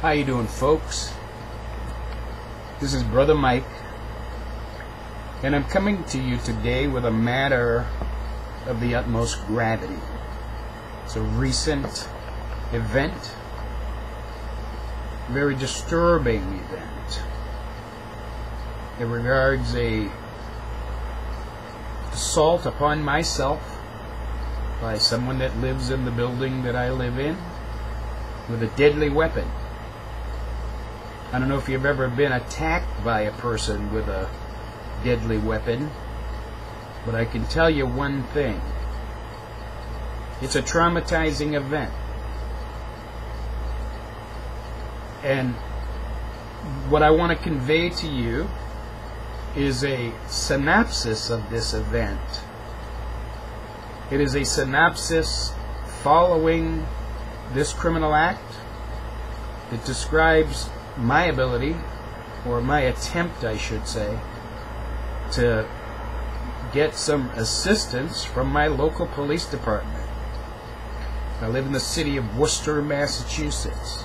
How you doing, folks? This is Brother Mike, and I'm coming to you today with a matter of the utmost gravity. It's a recent event, very disturbing event. It regards a assault upon myself by someone that lives in the building that I live in with a deadly weapon. I don't know if you've ever been attacked by a person with a deadly weapon, but I can tell you one thing. It's a traumatizing event. And what I want to convey to you is a synopsis of this event. It is a synopsis following this criminal act. It describes my ability, or my attempt, I should say, to get some assistance from my local police department. I live in the city of Worcester, Massachusetts.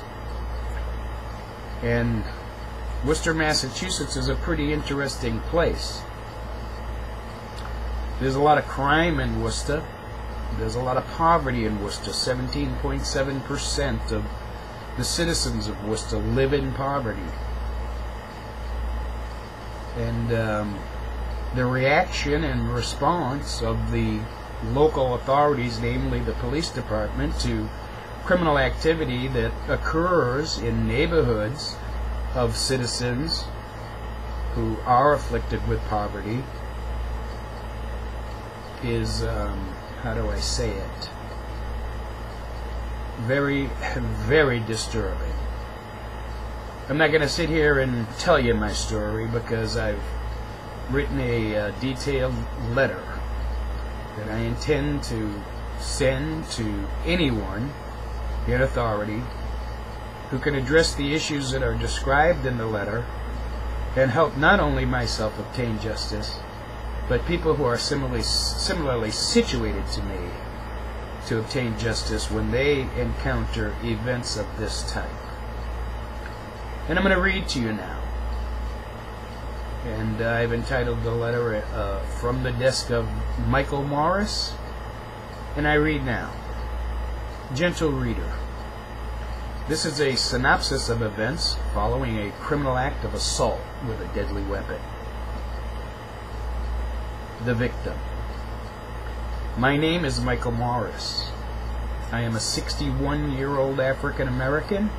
And Worcester, Massachusetts is a pretty interesting place. There's a lot of crime in Worcester. There's a lot of poverty in Worcester. 17.7% of the citizens of Worcester live in poverty. And the reaction and response of the local authorities, namely the police department, to criminal activity that occurs in neighborhoods of citizens who are afflicted with poverty is, how do I say it? Very, very disturbing. I'm not going to sit here and tell you my story because I've written a detailed letter that I intend to send to anyone in authority who can address the issues that are described in the letter and help not only myself obtain justice, but people who are similarly situated to me to obtain justice when they encounter events of this type. And I'm going to read to you now. And I've entitled the letter From the Desk of Michael Morris. And I read now. Gentle reader, this is a synopsis of events following a criminal act of assault with a deadly weapon. The victim. My name is Michael Morris. I am a 61-year-old African American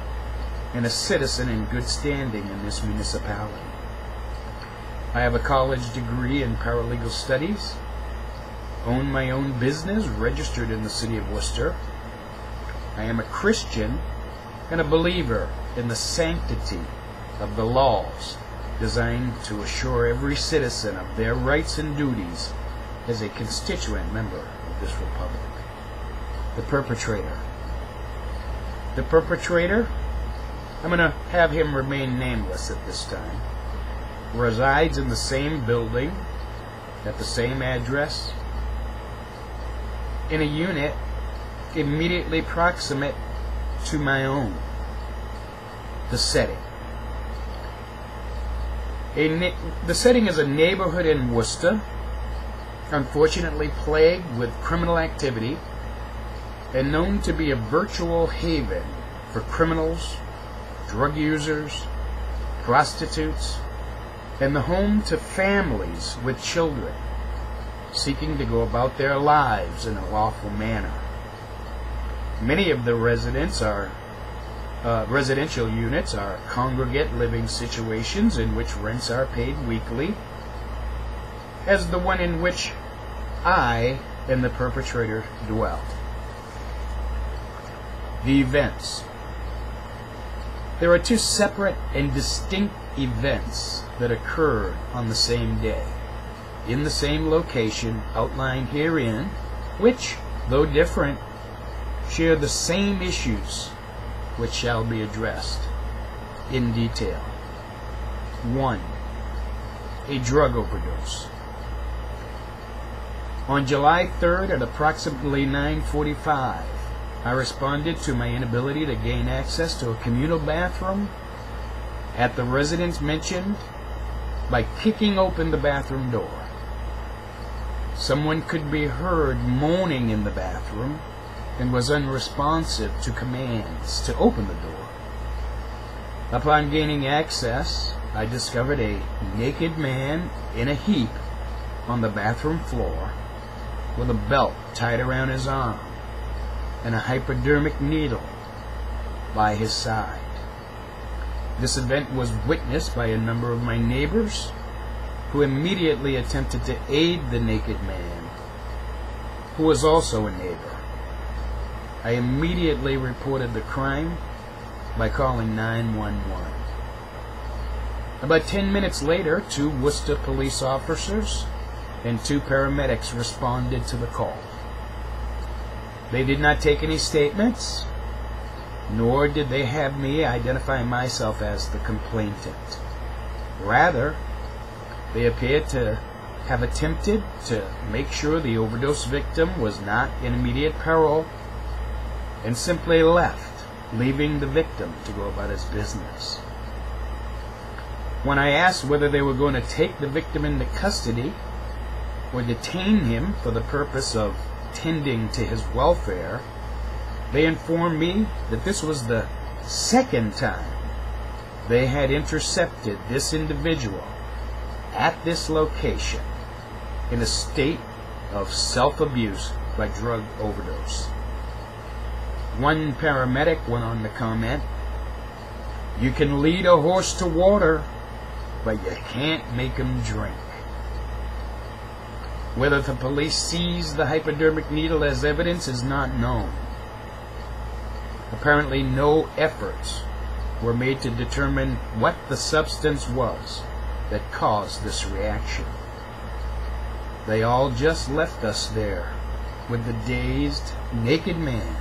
and a citizen in good standing in this municipality. I have a college degree in paralegal studies, own my own business registered in the city of Worcester. I am a Christian and a believer in the sanctity of the laws designed to assure every citizen of their rights and duties as a constituent member of this republic. The perpetrator. The perpetrator, I'm going to have him remain nameless at this time, resides in the same building, at the same address, in a unit immediately proximate to my own. The setting. The setting is a neighborhood in Worcester, unfortunately plagued with criminal activity and known to be a virtual haven for criminals, drug users, prostitutes, and the home to families with children seeking to go about their lives in a lawful manner. Many of the residential units are congregate living situations in which rents are paid weekly, as the one in which I and the perpetrator dwell. The events. There are two separate and distinct events that occurred on the same day, in the same location outlined herein, which, though different, share the same issues which shall be addressed in detail. 1. A drug overdose. On July 3rd at approximately 9:45, I responded to my inability to gain access to a communal bathroom at the residence mentioned by kicking open the bathroom door. Someone could be heard moaning in the bathroom and was unresponsive to commands to open the door. Upon gaining access, I discovered a naked man in a heap on the bathroom floor with a belt tied around his arm and a hypodermic needle by his side. This event was witnessed by a number of my neighbors, who immediately attempted to aid the naked man, who was also a neighbor. I immediately reported the crime by calling 911. About 10 minutes later, 2 Worcester police officers and 2 paramedics responded to the call. They did not take any statements, nor did they have me identify myself as the complainant. Rather, they appeared to have attempted to make sure the overdose victim was not in immediate peril and simply left, leaving the victim to go about his business. When I asked whether they were going to take the victim into custody or detain him for the purpose of tending to his welfare, they informed me that this was the second time they had intercepted this individual at this location in a state of self-abuse by drug overdose. One paramedic went on to comment, "You can lead a horse to water, but you can't make him drink." Whether the police seized the hypodermic needle as evidence is not known. Apparently no efforts were made to determine what the substance was that caused this reaction. They all just left us there with the dazed, naked man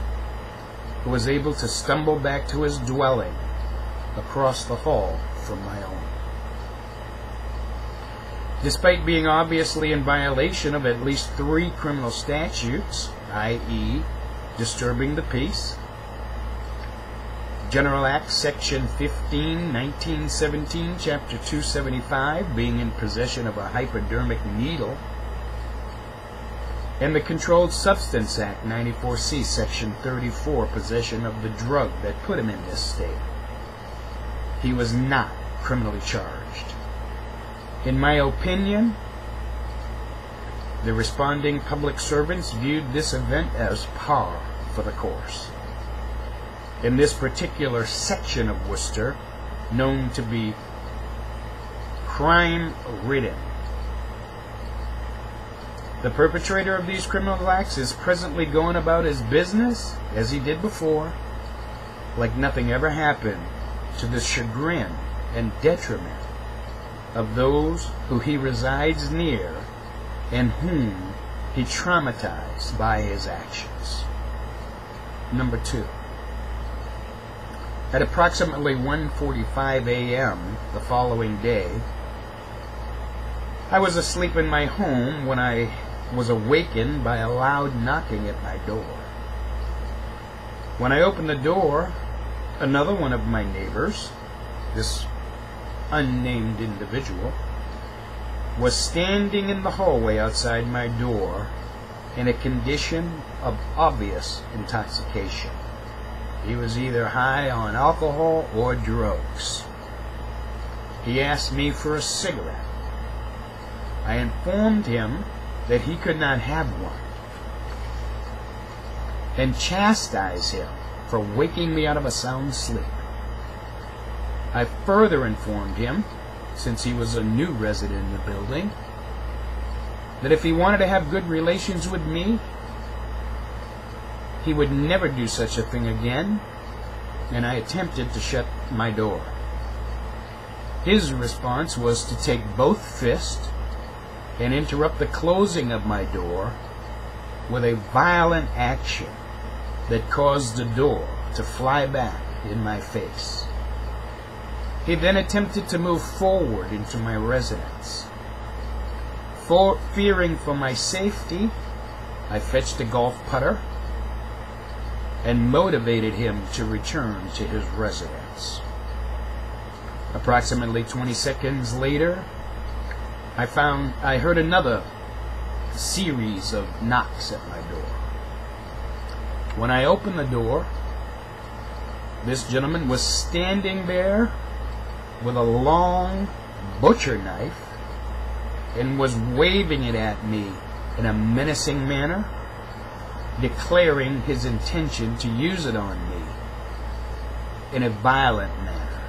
who was able to stumble back to his dwelling across the hall from my own. Despite being obviously in violation of at least 3 criminal statutes, i.e., disturbing the peace, General Act Section 15, 1917, Chapter 275, being in possession of a hypodermic needle, and the Controlled Substance Act 94C, Section 34, possession of the drug that put him in this state, he was not criminally charged. In my opinion, the responding public servants viewed this event as par for the course. In this particular section of Worcester, known to be crime-ridden, the perpetrator of these criminal acts is presently going about his business, as he did before, like nothing ever happened, to the chagrin and detriment of those who he resides near and whom he traumatized by his actions. Number 2. At approximately 1:45 a.m. the following day, I was asleep in my home when I was awakened by a loud knocking at my door. When I opened the door, another one of my neighbors, this unnamed individual, was standing in the hallway outside my door in a condition of obvious intoxication. He was either high on alcohol or drugs. He asked me for a cigarette. I informed him that he could not have one and chastised him for waking me out of a sound sleep. I further informed him, since he was a new resident in the building, that if he wanted to have good relations with me, he would never do such a thing again, and I attempted to shut my door. His response was to take both fists and interrupt the closing of my door with a violent action that caused the door to fly back in my face. He then attempted to move forward into my residence. Fearing for my safety, I fetched a golf putter and motivated him to return to his residence. Approximately 20 seconds later, I heard another series of knocks at my door. When I opened the door, this gentleman was standing there with a long butcher knife and was waving it at me in a menacing manner, declaring his intention to use it on me in a violent manner.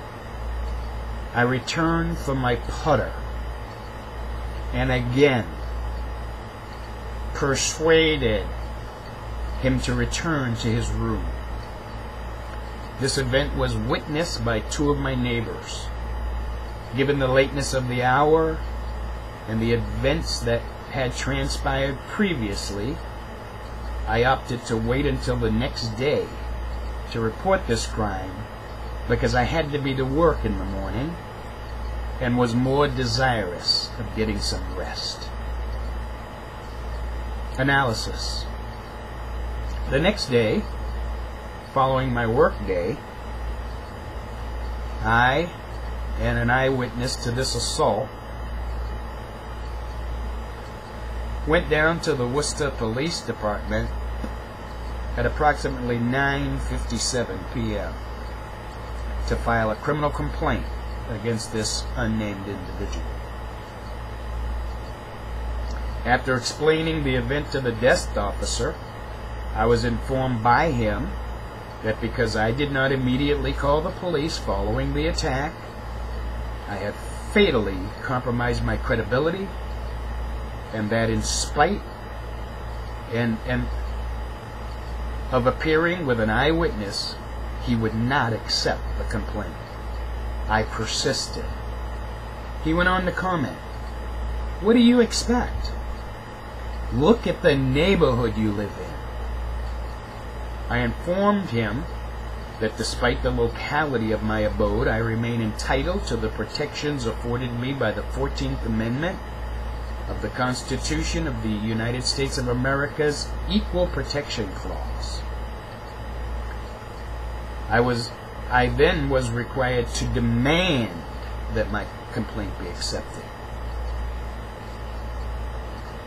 I returned for my putter and again persuaded him to return to his room. This event was witnessed by two of my neighbors. Given the lateness of the hour and the events that had transpired previously, I opted to wait until the next day to report this crime because I had to be to work in the morning and was more desirous of getting some rest. Analysis. The next day, following my work day, I and an eyewitness to this assault went down to the Worcester Police Department at approximately 9:57 p.m. to file a criminal complaint against this unnamed individual. After explaining the event to the desk officer, I was informed by him that because I did not immediately call the police following the attack, I had fatally compromised my credibility, and that in spite and of appearing with an eyewitness, he would not accept the complaint. I persisted. He went on to comment, "What do you expect? Look at the neighborhood you live in." I informed him that despite the locality of my abode, I remain entitled to the protections afforded me by the 14th Amendment of the Constitution of the United States of America's Equal Protection Clause. I then was required to demand that my complaint be accepted.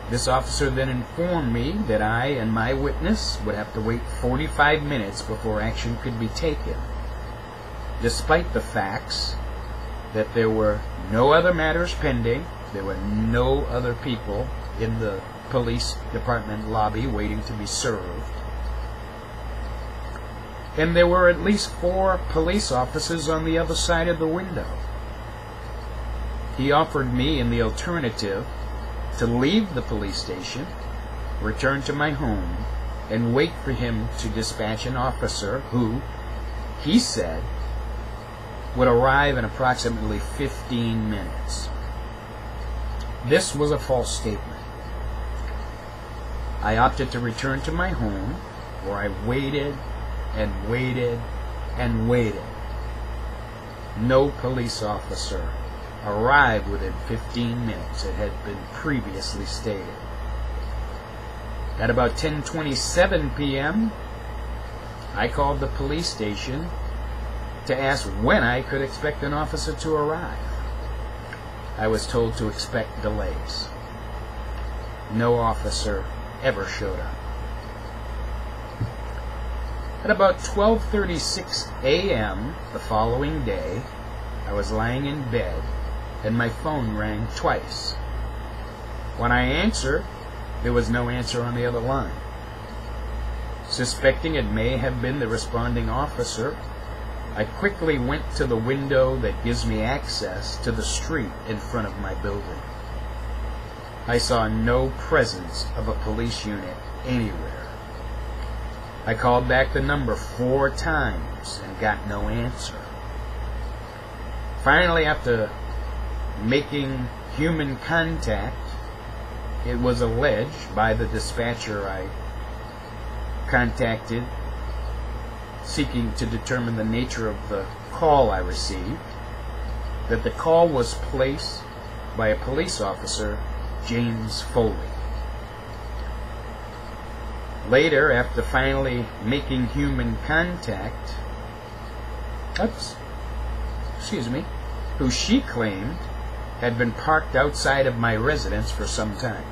This officer then informed me that I and my witness would have to wait 45 minutes before action could be taken, despite the facts that there were no other matters pending, there were no other people in the police department lobby waiting to be served, and there were at least 4 police officers on the other side of the window. He offered me in the alternative to leave the police station, return to my home, and wait for him to dispatch an officer who, he said, would arrive in approximately 15 minutes. This was a false statement. I opted to return to my home, where I waited and waited and waited. No police officer arrived within 15 minutes, it had been previously stated. At about 10:27 p.m., I called the police station to ask when I could expect an officer to arrive. I was told to expect delays. No officer ever showed up. At about 12:36 a.m. the following day, I was lying in bed and my phone rang twice. When I answered, there was no answer on the other line. Suspecting it may have been the responding officer, I quickly went to the window that gives me access to the street in front of my building. I saw no presence of a police unit anywhere. I called back the number 4 times and got no answer. Finally, after making human contact, it was alleged by the dispatcher I contacted, seeking to determine the nature of the call I received, that the call was placed by a police officer, James Foley. Later, after finally making human contact, who she claimed had been parked outside of my residence for some time.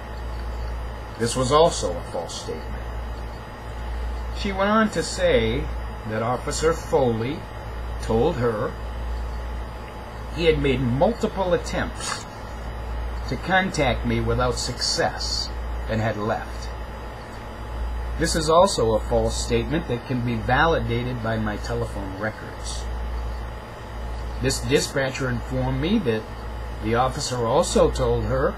This was also a false statement. She went on to say that Officer Foley told her he had made multiple attempts to contact me without success and had left. This is also a false statement that can be validated by my telephone records. This dispatcher informed me that the officer also told her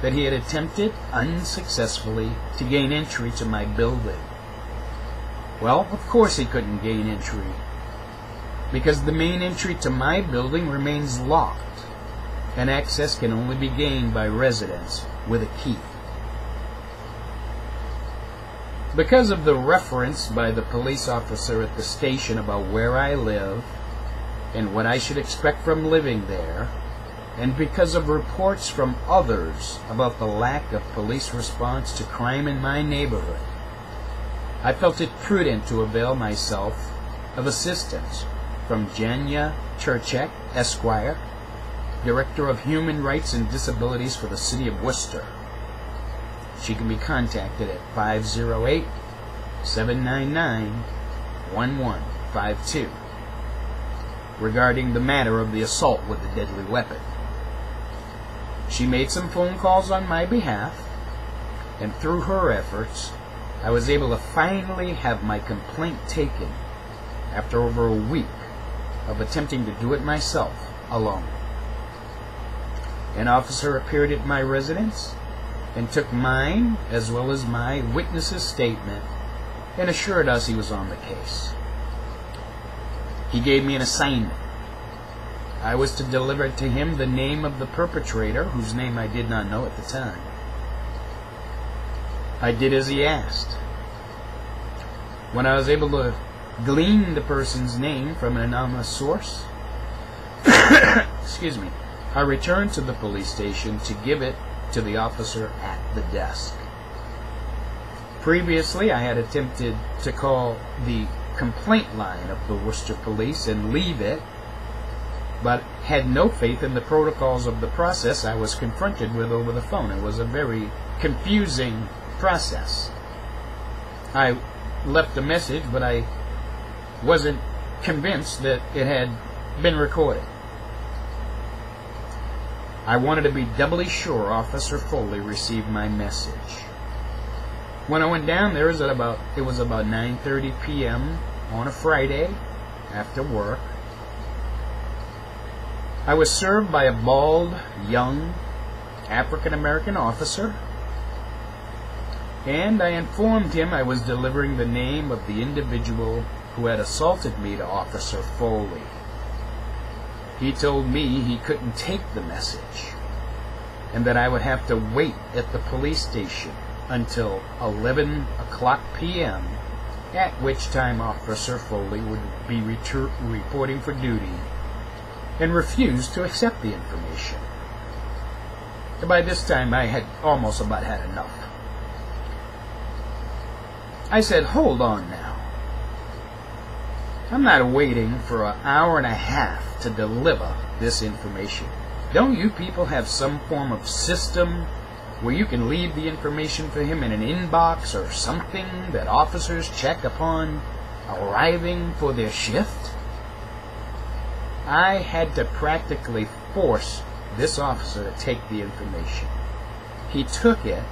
that he had attempted unsuccessfully to gain entry to my building. Well, of course he couldn't gain entry, because the main entry to my building remains locked, and access can only be gained by residents with a key. Because of the reference by the police officer at the station about where I live and what I should expect from living there, and because of reports from others about the lack of police response to crime in my neighborhood, I felt it prudent to avail myself of assistance from Janya Churchak, Esquire, Director of Human Rights and Disabilities for the City of Worcester. She can be contacted at 508-799-1152 regarding the matter of the assault with the deadly weapon. She made some phone calls on my behalf, and through her efforts, I was able to finally have my complaint taken after over a week of attempting to do it myself alone. An officer appeared at my residence and took mine as well as my witness's statement and assured us he was on the case. He gave me an assignment. I was to deliver to him the name of the perpetrator, whose name I did not know at the time. I did as he asked. When I was able to glean the person's name from an anonymous source, I returned to the police station to give it to the officer at the desk. Previously, I had attempted to call the complaint line of the Worcester Police and leave it, but had no faith in the protocols of the process I was confronted with over the phone. It was a very confusing process. I left a message, but I wasn't convinced that it had been recorded. I wanted to be doubly sure Officer Foley received my message. When I went down there, it was about 9:30 p.m. on a Friday after work. I was served by a bald, young, African-American officer, and I informed him I was delivering the name of the individual who had assaulted me to Officer Foley. He told me he couldn't take the message, and that I would have to wait at the police station until 11 o'clock p.m., at which time Officer Foley would be reporting for duty, and refused to accept the information. By this time, I had almost about had enough. I said, "Hold on now. I'm not waiting for an hour and a half to deliver this information. Don't you people have some form of system where you can leave the information for him in an inbox or something that officers check upon arriving for their shift?" I had to practically force this officer to take the information. He took it,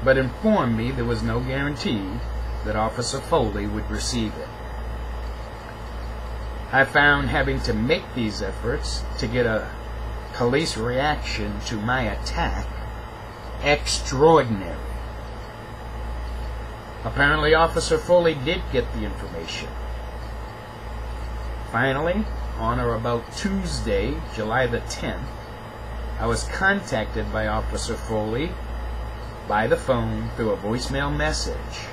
but informed me there was no guarantee that Officer Foley would receive it. I found having to make these efforts to get a police reaction to my attack extraordinary. Apparently, Officer Foley did get the information. Finally, on or about Tuesday, July the 10th, I was contacted by Officer Foley by the phone through a voicemail message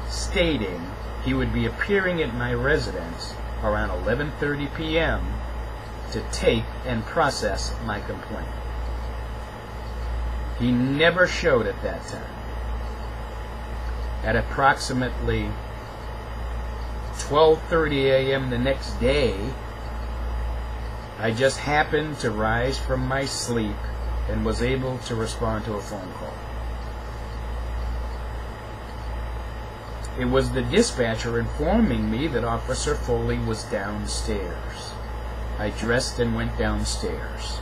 stating he would be appearing at my residence around 11:30 p.m. to take and process my complaint. He never showed at that time. at approximately 12:30 a.m. the next day, I just happened to rise from my sleep and was able to respond to a phone call. It was the dispatcher informing me that Officer Foley was downstairs. I dressed and went downstairs.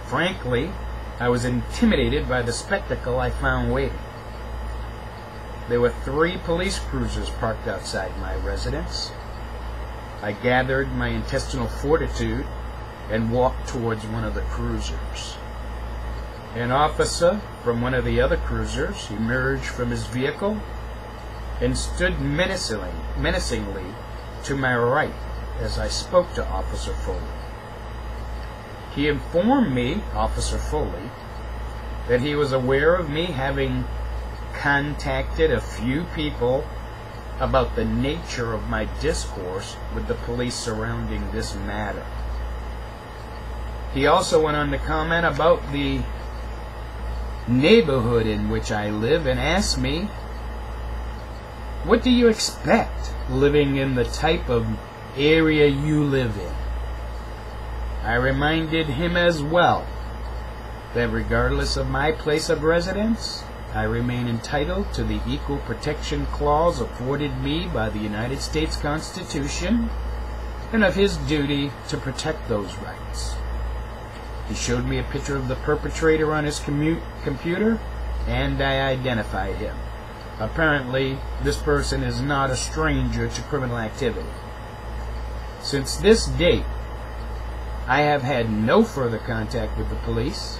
Frankly, I was intimidated by the spectacle I found waiting. There were 3 police cruisers parked outside my residence. I gathered my intestinal fortitude and walked towards one of the cruisers. An officer from one of the other cruisers emerged from his vehicle and stood menacingly to my right as I spoke to Officer Foley. He informed me, Officer Foley, that he was aware of me having contacted a few people about the nature of my discourse with the police surrounding this matter. He also went on to comment about the neighborhood in which I live and asked me, "What do you expect living in the type of area you live in?" I reminded him as well that regardless of my place of residence, I remain entitled to the equal protection clause afforded me by the United States Constitution and of his duty to protect those rights. He showed me a picture of the perpetrator on his computer, and I identified him. Apparently, this person is not a stranger to criminal activity. Since this date, I have had no further contact with the police,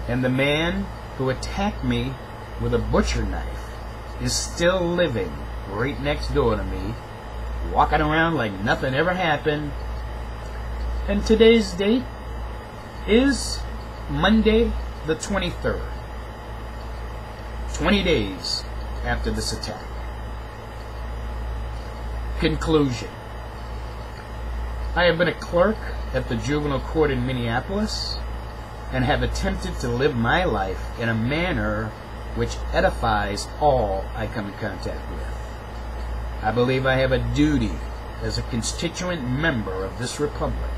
and the man who attacked me with a butcher knife is still living right next door to me, walking around like nothing ever happened. And today's date is Monday the 23rd, 20 days after this attack. Conclusion. I have been a clerk at the juvenile court in Minneapolis and have attempted to live my life in a manner which edifies all I come in contact with. I believe I have a duty as a constituent member of this republic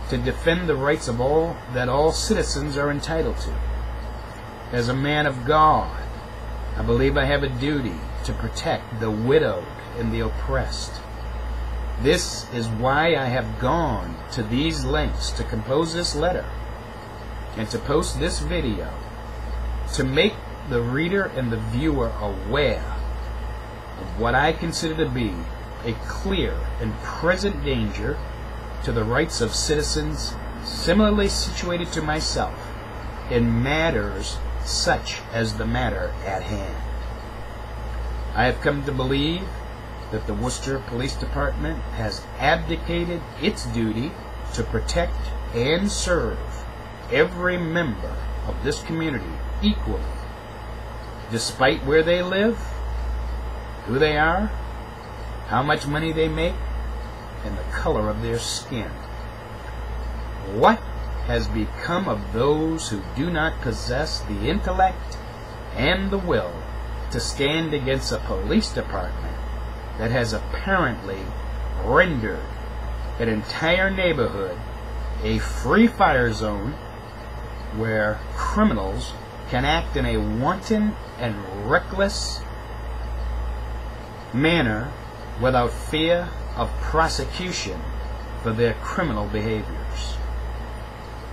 to defend the rights of all citizens are entitled to. As a man of God, I believe I have a duty to protect the widowed and the oppressed. This is why I have gone to these lengths to compose this letter and to post this video, to make the reader and the viewer aware of what I consider to be a clear and present danger to the rights of citizens similarly situated to myself in matters such as the matter at hand. I have come to believe that the Worcester Police Department has abdicated its duty to protect and serve every member of this community equally, despite where they live, who they are, how much money they make, and the color of their skin. What has become of those who do not possess the intellect and the will to stand against a police department that has apparently rendered an entire neighborhood a free fire zone where criminals can act in a wanton and reckless manner without fear of prosecution for their criminal behaviors?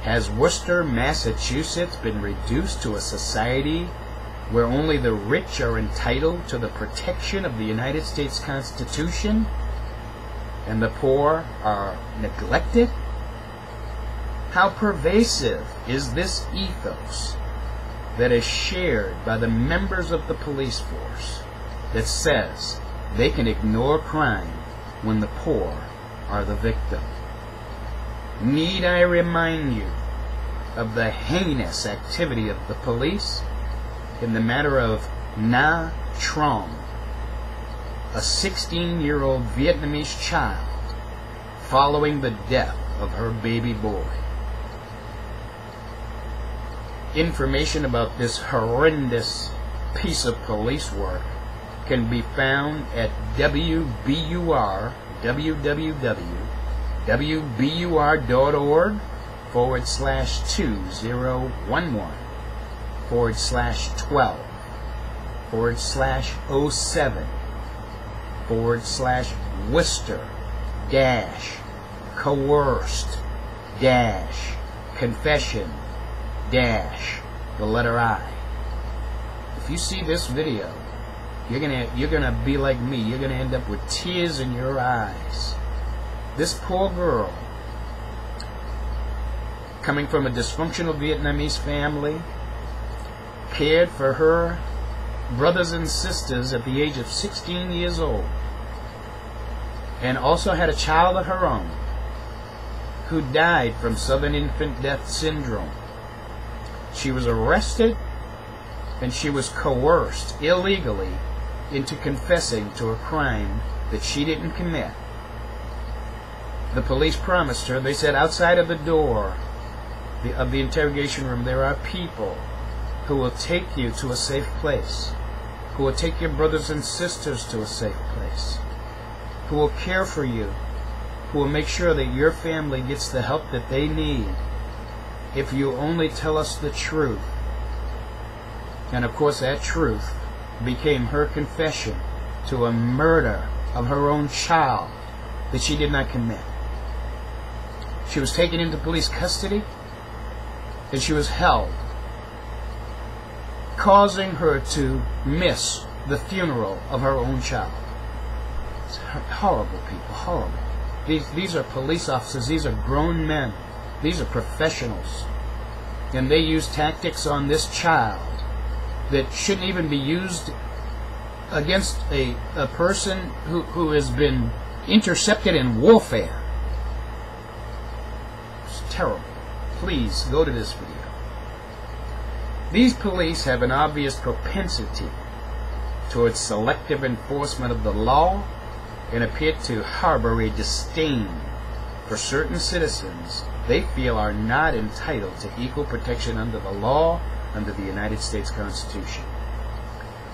Has Worcester, Massachusetts been reduced to a society where only the rich are entitled to the protection of the United States Constitution and the poor are neglected? How pervasive is this ethos that is shared by the members of the police force that says they can ignore crime when the poor are the victim? Need I remind you of the heinous activity of the police in the matter of Na Trong, a 16-year-old Vietnamese child, following the death of her baby boy? Information about this horrendous piece of police work can be found at www.wbur.org/2011//12/Worcester-confession-the letter I. If you see this video, you're gonna be like me. You're gonna end up with tears in your eyes. This poor girl, coming from a dysfunctional Vietnamese family, cared for her brothers and sisters at the age of 16 years old, and also had a child of her own who died from sudden infant death syndrome. She was arrested and she was coerced illegally into confessing to a crime that she didn't commit. The police promised her, they said, outside of the door of the interrogation room, there are people who will take you to a safe place, who will take your brothers and sisters to a safe place, who will care for you, who will make sure that your family gets the help that they need if you only tell us the truth. And of course that truth became her confession to a murder of her own child that she did not commit. She was taken into police custody and she was held, causing her to miss the funeral of her own child. It's horrible, people, horrible. These are police officers. These are grown men. These are professionals. And they use tactics on this child that shouldn't even be used against a person who has been intercepted in warfare. It's terrible. Please go to this video. These police have an obvious propensity towards selective enforcement of the law and appear to harbor a disdain for certain citizens they feel are not entitled to equal protection under the law, under the United States Constitution.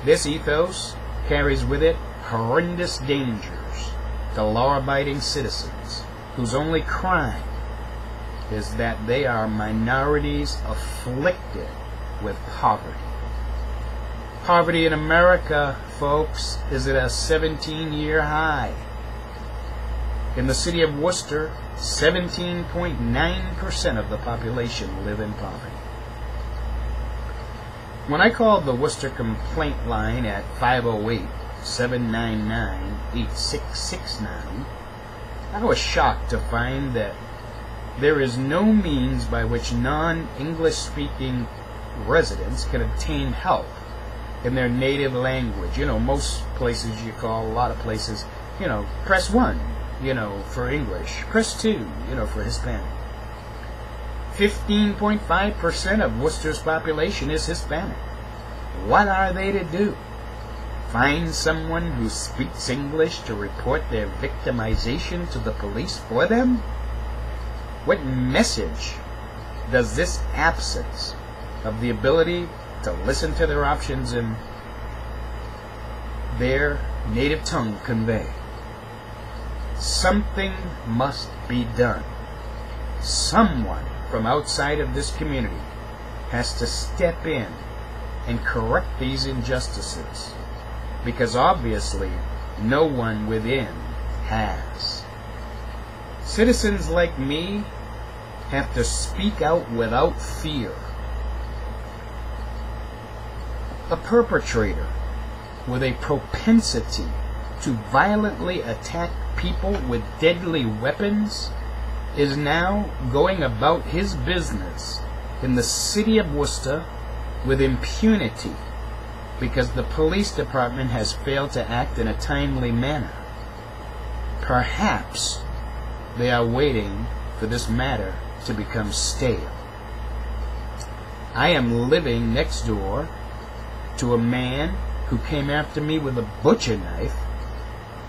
This ethos carries with it horrendous dangers to law-abiding citizens whose only crime is that they are minorities afflicted with poverty. Poverty in America, folks, is at a 17-year high. In the city of Worcester, 17.9% of the population live in poverty. When I called the Worcester complaint line at 508-799-8669, I was shocked to find that there is no means by which non-English speaking residents can obtain help in their native language. You know, most places you call, a lot of places, you know, press 1, you know, for English, press 2, you know, for Hispanic. 15.5% of Worcester's population is Hispanic. What are they to do? Find someone who speaks English to report their victimization to the police for them? What message does this absence of the ability to listen to their options in their native tongue convey? Something must be done. Someone from outside of this community has to step in and correct these injustices, because obviously no one within has. Citizens like me have to speak out without fear. A perpetrator with a propensity to violently attack people with deadly weapons is now going about his business in the city of Worcester with impunity because the police department has failed to act in a timely manner. Perhaps they are waiting for this matter to become stale. I am living next door to a man who came after me with a butcher knife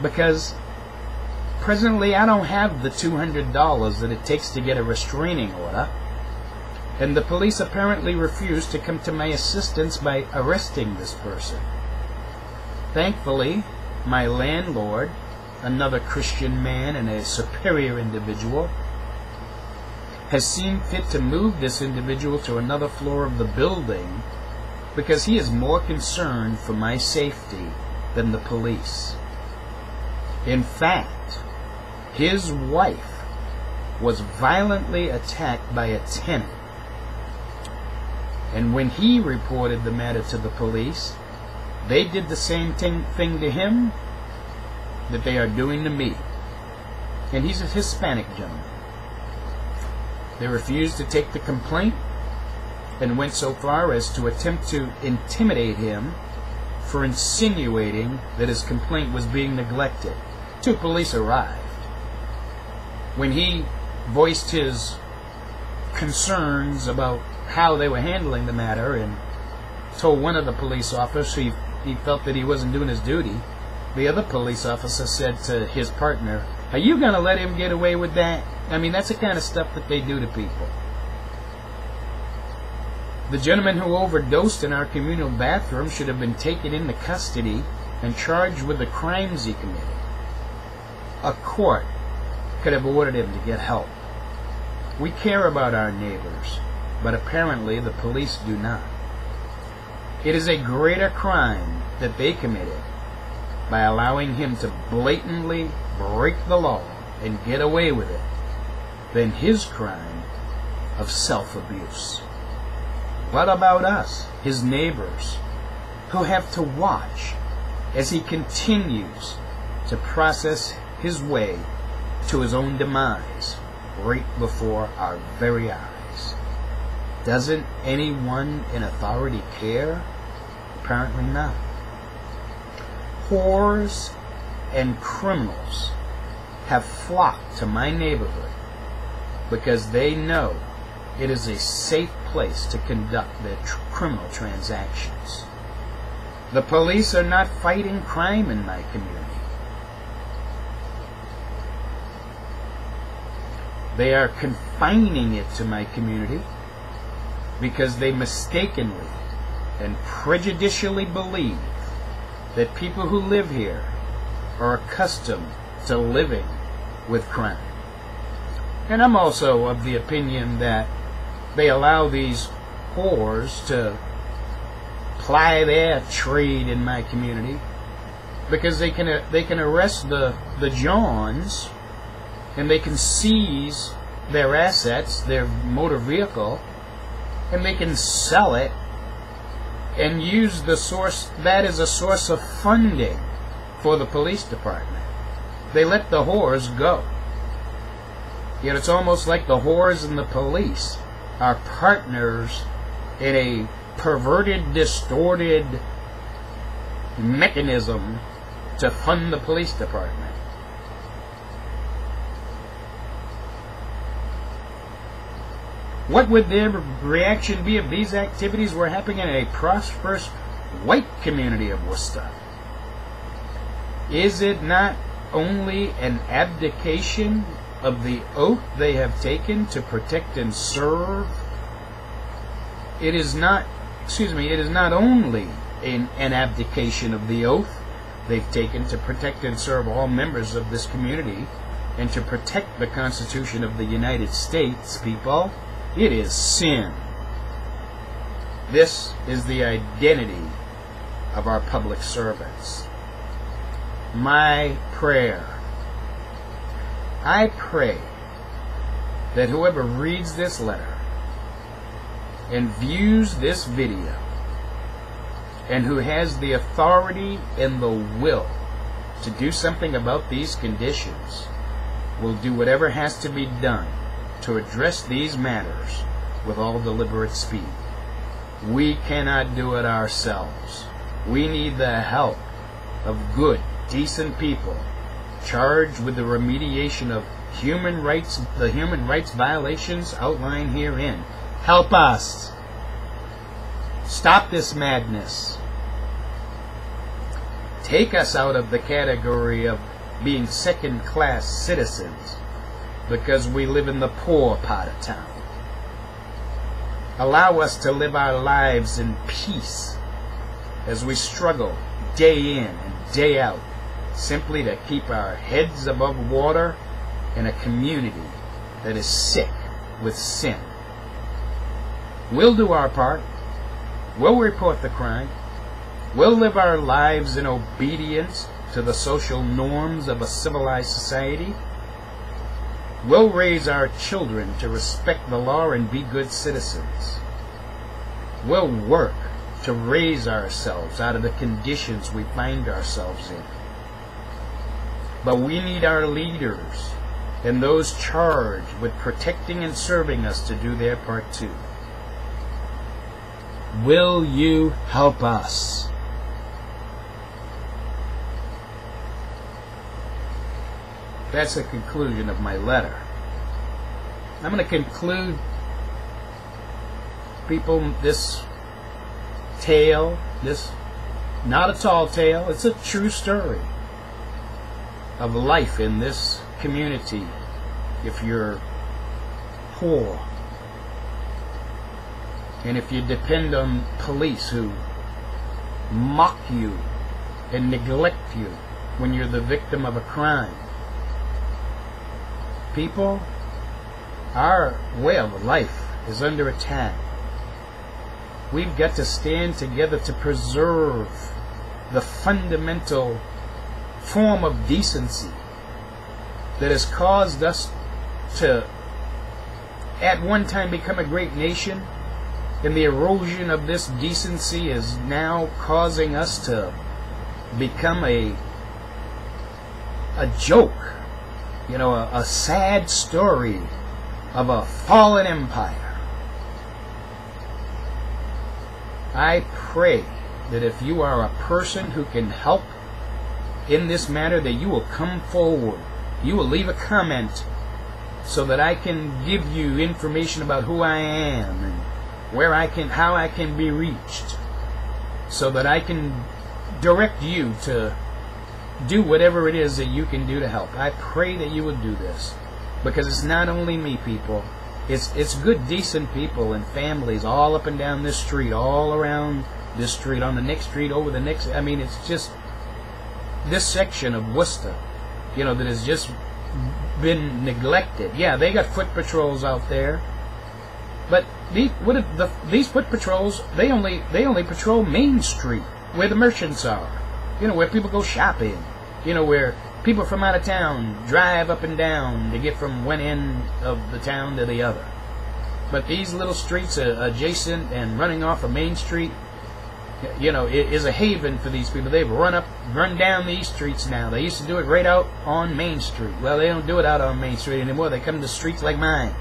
because presently I don't have the $200 that it takes to get a restraining order, and the police apparently refused to come to my assistance by arresting this person. Thankfully, my landlord, another Christian man and a superior individual, has seen fit to move this individual to another floor of the building because he is more concerned for my safety than the police. In fact, his wife was violently attacked by a tenant, and when he reported the matter to the police, they did the same thing to him that they are doing to me. And he's a Hispanic gentleman. They refused to take the complaint and went so far as to attempt to intimidate him for insinuating that his complaint was being neglected. 2 police arrived. When he voiced his concerns about how they were handling the matter and told one of the police officers he felt that he wasn't doing his duty, the other police officer said to his partner, "Are you going to let him get away with that?" I mean, that's the kind of stuff that they do to people. The gentleman who overdosed in our communal bathroom should have been taken into custody and charged with the crimes he committed. A court could have ordered him to get help. We care about our neighbors, but apparently the police do not. It is a greater crime that they committed by allowing him to blatantly break the law and get away with it than his crime of self-abuse. What about us, his neighbors, who have to watch as he continues to process his way to his own demise right before our very eyes? Doesn't anyone in authority care? Apparently not. Whores and criminals have flocked to my neighborhood because they know it is a safe place to conduct their criminal transactions. The police are not fighting crime in my community. They are confining it to my community because they mistakenly and prejudicially believe that people who live here are accustomed to living with crime. And I'm also of the opinion that they allow these whores to ply their trade in my community because they can arrest the Johns and they can seize their assets, their motor vehicle, and they can sell it and use that as a source of funding for the police department. They let the whores go. Yet it's almost like the whores and the police are partners in a perverted, distorted mechanism to fund the police department. What would their reaction be if these activities were happening in a prosperous white community of Worcester? Is it not only an abdication of the oath they have taken to protect and serve? It is not only an abdication of the oath they've taken to protect and serve all members of this community and to protect the Constitution of the United States, people. It is sin. This is the identity of our public servants. My prayer. I pray that whoever reads this letter and views this video and who has the authority and the will to do something about these conditions will do whatever has to be done to address these matters with all deliberate speed. We cannot do it ourselves. We need the help of good, decent people charged with the remediation of the human rights violations outlined herein. Help us. Stop this madness. Take us out of the category of being second-class citizens because we live in the poor part of town. Allow us to live our lives in peace as we struggle day in and day out, simply to keep our heads above water in a community that is sick with sin. We'll do our part. We'll report the crime. We'll live our lives in obedience to the social norms of a civilized society. We'll raise our children to respect the law and be good citizens. We'll work to raise ourselves out of the conditions we find ourselves in. But we need our leaders and those charged with protecting and serving us to do their part too. Will you help us? That's the conclusion of my letter. I'm going to conclude, people, this tale, this not a tall tale, it's a true story of life in this community. If you're poor, and if you depend on police who mock you and neglect you when you're the victim of a crime, people, our way of life is under attack. We've got to stand together to preserve the fundamental form of decency that has caused us to at one time become a great nation, and the erosion of this decency is now causing us to become a joke, you know, a sad story of a fallen empire. I pray that if you are a person who can help in this matter, that you will come forward. You will leave a comment so that I can give you information about who I am and where I can, how I can be reached, so that I can direct you to do whatever it is that you can do to help. I pray that you would do this, because it's not only me, people. It's good, decent people and families all up and down this street, all around this street, on the next street, over the next. I mean, it's just this section of Worcester, you know, that has just been neglected. Yeah, they got foot patrols out there, but these foot patrols, they only patrol Main Street, where the merchants are, you know, where people go shopping, you know, where people from out of town drive up and down to get from one end of the town to the other. But these little streets adjacent and running off of Main Street, you know, it is a haven for these people. They've run down these streets now. They used to do it right out on Main Street. Well, they don't do it out on Main Street anymore. They come to streets like mine.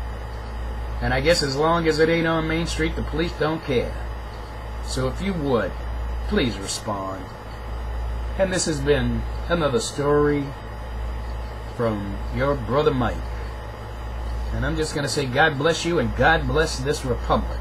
And I guess as long as it ain't on Main Street, the police don't care. So if you would, please respond. And this has been another story from your brother Mike. And I'm just going to say God bless you and God bless this republic.